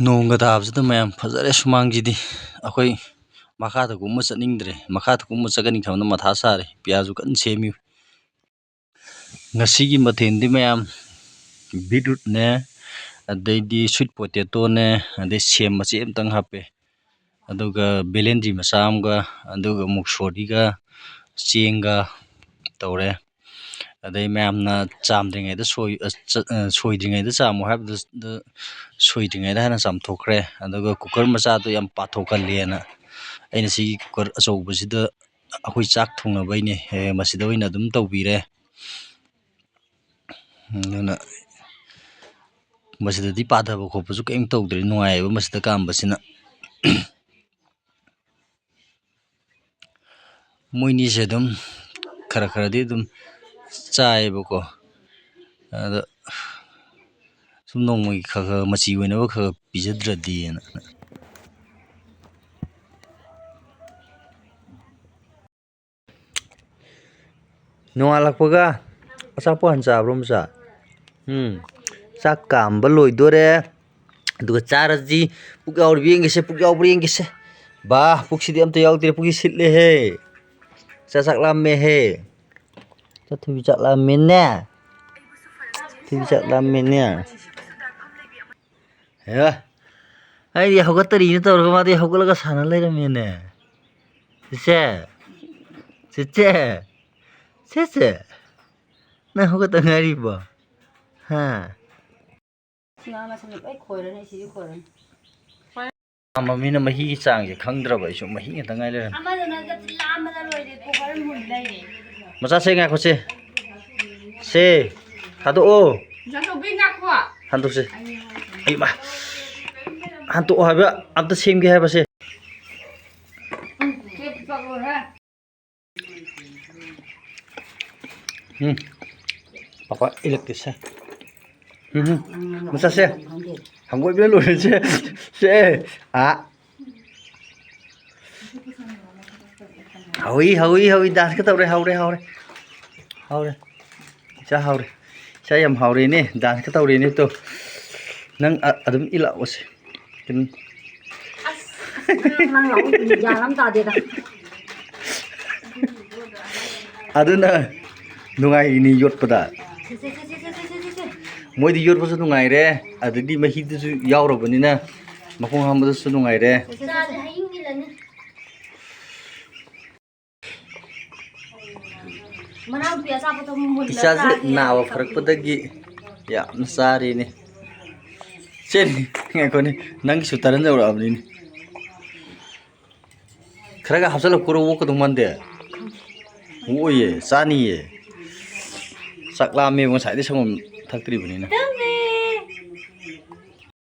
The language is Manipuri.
ꯅꯣꯡꯒ ꯇꯥꯕꯁꯤꯗ ꯃꯌꯥꯝ ꯐꯖꯔꯦ ꯁꯨꯃꯥꯡꯁꯤꯗꯤ ꯑꯩꯈꯣꯏ ꯃꯈꯥꯗ ꯀꯨꯝꯕ ꯆꯠꯅꯤꯡꯗ꯭ꯔꯦ ꯃꯈꯥꯗ ꯀꯨꯝꯕ ꯆꯠꯀꯅꯤ ꯈꯟꯕꯗ ꯃꯊꯥ ꯁꯥꯔꯦ ꯄꯤꯌꯥꯁꯨ ꯀꯟꯅ ꯁꯦꯝꯃꯤ ꯉꯁꯤꯒꯤ ꯃꯊꯦꯜꯗꯤ ꯃꯌꯥꯝ ꯕꯤꯠꯔꯨꯠꯅꯦ ꯑꯗꯩꯗꯤ ꯁ꯭ꯋꯤꯠ ꯄꯣꯇꯦꯇꯣꯅꯦ ꯑꯗꯩ ꯁꯦꯝ ꯃꯆꯦꯠ ꯑꯃꯇꯪ ꯍꯥꯞꯄꯦ ꯑꯗꯨꯒ ꯕꯦꯂꯦꯟꯗ꯭ꯔꯤ ꯃꯆꯥ ꯑꯃꯒ ꯑꯗꯨꯒ ꯃꯨꯛꯁꯣꯔꯤꯒ ꯆꯦꯡꯒ ꯇꯧꯔꯦ ꯑꯗꯩ ꯃꯌꯥꯝꯅ ꯆꯥꯝꯗ꯭ꯔꯤꯉꯩꯗ ꯁꯣꯏꯗ꯭ꯔꯤꯉꯩꯗ ꯆꯥꯝꯃꯨ ꯍꯥꯏꯕꯗꯨꯗ ꯁꯣꯏꯗ꯭ꯔꯤꯉꯩꯗ ꯍꯥꯟꯅ ꯆꯥꯝꯊꯣꯛꯈ꯭ꯔꯦ ꯑꯗꯨꯒ ꯀꯨꯀꯔ ꯃꯆꯥꯗꯣ ꯌꯥꯝ ꯄꯥꯊꯣꯛꯀꯜꯂꯦꯅ ꯑꯩꯅ ꯁꯤꯒꯤ ꯀꯨꯀꯔ ꯑꯆꯧꯕꯁꯤꯗ ꯑꯩꯈꯣꯏ ꯆꯥꯛ ꯊꯣꯡꯅꯕꯩꯅꯦ ꯃꯁꯤꯗ ꯑꯣꯏꯅ ꯑꯗꯨꯝ ꯇꯧꯕꯤꯔꯦ ꯑꯗꯨꯅ ꯃꯁꯤꯗꯗꯤ ꯄꯥꯊꯕ ꯈꯣꯠꯄꯁꯨ ꯀꯔꯤꯝ ꯇꯧꯗ꯭ꯔꯦ ꯅꯨꯡꯉꯥꯏꯌꯦꯕ ꯃꯁꯤꯗ ꯀꯥꯝꯕꯁꯤꯅ ꯃꯣꯏꯅꯤꯁꯦ ꯑꯗꯨꯝ ꯈꯔ ꯈꯔꯗꯤ ꯑꯗꯨꯝ ꯆꯥꯏꯌꯦꯕꯀꯣ ꯑꯗ ꯁꯨꯝ ꯅꯣꯡꯃꯒꯤ ꯈꯔ ꯈꯔ ꯃꯆꯤ ꯑꯣꯏꯅꯕ ꯈꯔ ꯄꯤꯖꯗ꯭ꯔꯗꯤꯅ ꯅꯣꯡꯉꯥꯜꯂꯛꯄꯒ ꯑꯆꯥꯄꯣꯠ ꯍꯥꯟꯅ ꯆꯥꯕ꯭ꯔꯣ ꯃꯆꯥ ꯆꯥꯛ ꯀꯥꯝꯕ ꯂꯣꯏꯗꯣꯔꯦ ꯑꯗꯨꯒ ꯆꯥꯔꯁꯤ ꯄꯨꯛ ꯌꯥꯎꯔꯤꯕ ꯌꯦꯡꯒꯦꯁꯦ ꯄꯨꯛ ꯌꯥꯎꯕ꯭ꯔꯥ ꯌꯦꯡꯒꯦꯁꯦ ꯕꯥ ꯄꯨꯛꯁꯤꯗꯤ ꯑꯝꯇ ꯌꯥꯎꯗ꯭ꯔꯦ ꯄꯨꯛꯁꯤ ꯁꯤꯠꯂꯦꯍꯦ ꯆꯥꯛ ꯂꯥꯝꯃꯦꯍꯦ ꯊꯣꯏꯕꯤ ꯆꯥꯛ ꯂꯥꯝꯃꯦꯅꯦ ꯊꯣꯏꯕꯤ ꯆꯥꯛ ꯂꯥꯝꯃꯦꯅꯦ ꯑꯩꯗꯤ ꯍꯧꯒꯠꯇꯔꯤꯅ ꯇꯧꯔꯒ ꯃꯥꯗꯤ ꯍꯧꯒꯠꯂꯒ ꯁꯥꯟꯅ ꯂꯩꯔꯝꯃꯦꯅꯦ ꯆꯦꯆꯦ ꯅꯪ ꯍꯧꯒꯠꯇ ꯉꯥꯏꯔꯤꯕꯣ ꯃꯤꯅ ꯃꯍꯤꯒꯤ ꯆꯥꯡꯁꯦ ꯈꯪꯗ꯭ꯔꯕ ꯑꯩꯁꯨ ꯃꯍꯤ ꯉꯥꯛꯇ ꯉꯥꯏ ꯂꯩꯔꯝꯃꯦ ꯃꯆꯥꯁꯦ ꯉꯥꯏꯈꯣꯁꯦ ꯁꯦ ꯊꯥꯗꯣꯛꯑꯣ ꯍꯟꯗꯣꯛꯁꯦ ꯑꯩꯃ ꯍꯟꯇꯣꯛꯑꯣ ꯍꯥꯏꯕ ꯑꯝꯇ ꯁꯦꯝꯒꯦ ꯍꯥꯏꯕꯁꯦ ꯄꯄꯥ ꯏꯂꯛꯇꯦꯁꯦ ꯃꯆꯥꯁꯦ ꯍꯪꯒꯣꯏꯕꯅ ꯂꯣꯏꯔꯦꯁꯦ ꯁꯦ ꯍꯧꯏ ꯗꯥꯟꯁꯀ ꯇꯧꯔꯦ ꯍꯧꯔꯦ ꯏꯆꯥ ꯍꯧꯔꯦ ꯏꯆꯥ ꯌꯥꯝ ꯍꯥꯎꯔꯦꯅꯦ ꯗꯥꯟꯁꯀ ꯇꯧꯔꯦꯅꯦ ꯇꯣ ꯅꯪ ꯑꯗꯨꯝ ꯏꯜꯂꯛꯑꯣꯁꯦ ꯑꯗꯨꯅ ꯅꯨꯡꯉꯥꯏꯔꯤꯅꯤ ꯌꯣꯠꯄꯗ ꯃꯣꯏꯗꯤ ꯌꯣꯠꯄꯁꯨ ꯅꯨꯡꯉꯥꯏꯔꯦ ꯑꯗꯩꯗꯤ ꯃꯍꯤꯗꯨꯁꯨ ꯌꯥꯎꯔꯕꯅꯤꯅ ꯃꯈꯣꯡ ꯍꯥꯝꯕꯗꯁꯨ ꯅꯨꯡꯉꯥꯏꯔꯦ ꯏꯆꯥꯁꯦ ꯅꯥꯕ ꯐꯔꯛꯄꯗꯒꯤ ꯌꯥꯝꯅ ꯆꯥꯔꯤꯅꯤ ꯆꯦꯅꯤ ꯉꯥꯏꯈꯣꯅꯦ ꯅꯪꯒꯤꯁꯨ ꯇꯔꯟ ꯌꯧꯔꯛꯑꯕꯅꯤꯅꯦ ꯈꯔꯒ ꯍꯥꯞꯆꯤꯜꯂꯛꯄꯔꯣ ꯑꯣꯛꯀꯗꯧ ꯃꯥꯟꯗꯦ ꯑꯣꯛꯑꯣꯏꯌꯦ ꯆꯥꯅꯤꯌꯦ ꯆꯥꯛ ꯂꯥꯝꯃꯦꯕ ꯉꯁꯥꯏꯗꯩ ꯁꯪꯒꯣꯝ ꯊꯛꯇ꯭ꯔꯤꯕꯅꯤꯅ